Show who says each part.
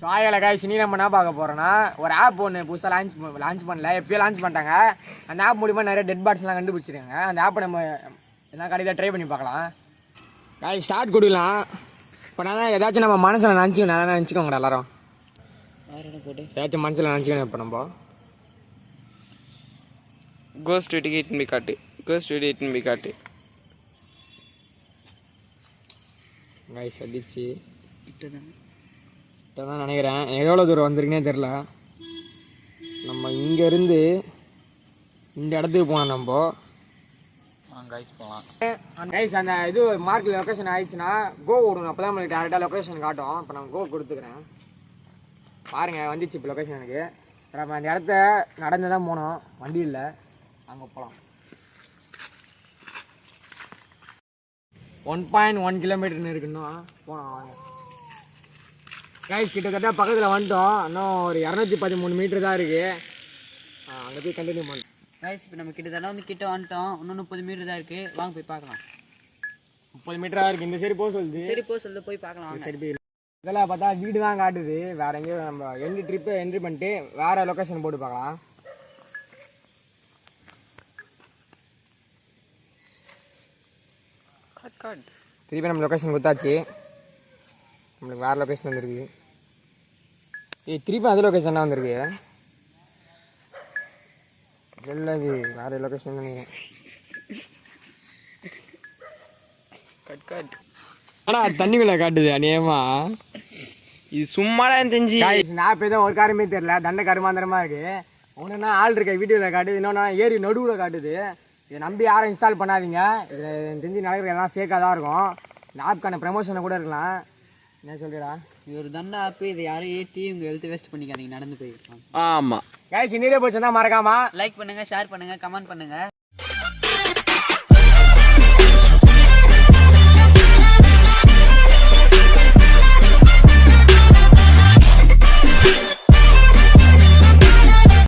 Speaker 1: வாயலை காய்ச்சி நீ நம்ம என்ன பார்க்க போகிறோன்னா ஒரு ஆப் ஒன்று புதுசாக லான்ச் பண்ணல எப்பயோ லான்ச் பண்ணிட்டாங்க. அந்த ஆப் மூலிமா நிறைய டெட் பாட்ஸ்லாம் கண்டுபிடிச்சிருக்காங்க. அந்த ஆப்பை நம்ம எல்லாம் கடையில் ட்ரை பண்ணி பார்க்கலாம். காய் ஸ்டார்ட் கொடுக்கலாம். இப்போ நான் ஏதாச்சும் நம்ம மனசில் நினச்சிக்கோங்கடா எல்லாரும்.
Speaker 2: போட்டு
Speaker 1: ஏதாச்சும் மனசில் நினச்சிக்கணும். இப்போ நம்ம
Speaker 2: கோஸ்ட் வீட்டுக்கு இட்டுன்னு போய் காட்டு, கோஸ்ட் வீட்டு இட்டுன்னு போய் காட்டு.
Speaker 1: காய் சதிச்சு தான் நினைக்கிறேன். எவ்வளோ தூரம் வந்திருக்கேனே தெரில. நம்ம இங்கேருந்து இந்த இடத்துக்கு போனோம். நம்ம
Speaker 2: கைஸ் போகலாம்.
Speaker 1: கைஸ் அந்த இது மார்க்கில் லொக்கேஷன் ஆயிடுச்சுன்னா கோ விடணும். அப்போ தான் நம்மளுக்கு டேரெக்டாக லொக்கேஷன் காட்டும். இப்போ நான் கோ கொடுத்துக்கிறேன். பாருங்கள் வந்துச்சு இப்போ லொக்கேஷன் எனக்கு. நம்ம அந்த இடத்த நடந்து தான் போனோம், வண்டி இல்லை. அங்கே போகலாம். 1.1 கிலோமீட்டர்னு இருக்குன்னா போகலாம் வாங்க. கைஸ் கிட்டத்தட்ட பக்கத்தில் வந்துட்டோம். இன்னும் ஒரு 213 மீட்டர் தான் இருக்குது. அங்கே போய் கண்டினியூ பண்ணோம்.
Speaker 3: கைஸ் இப்போ நம்ம கிட்டத்தட்ட வந்து கிட்ட வந்துட்டோம். இன்னும் 30 மீட்டர் தான் இருக்குது. வாங்க போய் பார்க்கலாம்.
Speaker 1: 30 மீட்டராக இருக்குது. இந்த சரி போக சொல்லுது.
Speaker 3: சரி போக சொல்லுது, போய் பார்க்கலாம்.
Speaker 1: சரி போய் இதெல்லாம் பார்த்தா வீடு தான் காட்டுது. வேறு எங்கேயும் நம்ம என்ட்ரி பண்ணிட்டு வேறு லொக்கேஷன் போட்டு பார்க்கலாம். திருப்பி நம்ம லொக்கேஷன் கொடுத்தாச்சு. நம்மளுக்கு வேறு லொக்கேஷன் வந்துருக்கு. திருப்பி அது லொக்கேஷன் தான் வந்திருக்கு. இல்லை இது வேறு லொக்கேஷன் நினைக்கிறேன். ஆனால் தண்ணிக்குள்ளே காட்டுது அநியமா.
Speaker 2: இது சும்மாதான் தெரிஞ்சு
Speaker 1: நான் எதுவும் ஒரு காரமே தெரியல. தண்டை கருமாந்திரமாக இருக்குது. ஒன்றுனா ஆள் இருக்க வீடியோவில் காட்டுது, இன்னொன்னா ஏரி நடுவில் காட்டுது. இதை நம்பி யாரும் இன்ஸ்டால் பண்ணாதீங்க. இதை தெரிஞ்சு நடக்கிற எல்லாம் ஃபேக்காக தான் இருக்கும். இந்த ஆப்க்கான ப்ரமோஷனை கூட இருக்கலாம். என்ன சொல்கிறா?
Speaker 3: இது ஒரு தண்டை ஆப்பு. இதை யாரும் ஏற்றி இவங்க ஹெல்த் வேஸ்ட் பண்ணிக்காதீங்க. நடந்து போயிருக்கோம்.
Speaker 2: ஆமாம்
Speaker 1: கைஸ் இந்த வீடியோ பிடிச்சிருந்தா மறக்காம
Speaker 3: லைக் பண்ணுங்கள், ஷேர் பண்ணுங்கள், கமெண்ட் பண்ணுங்கள்.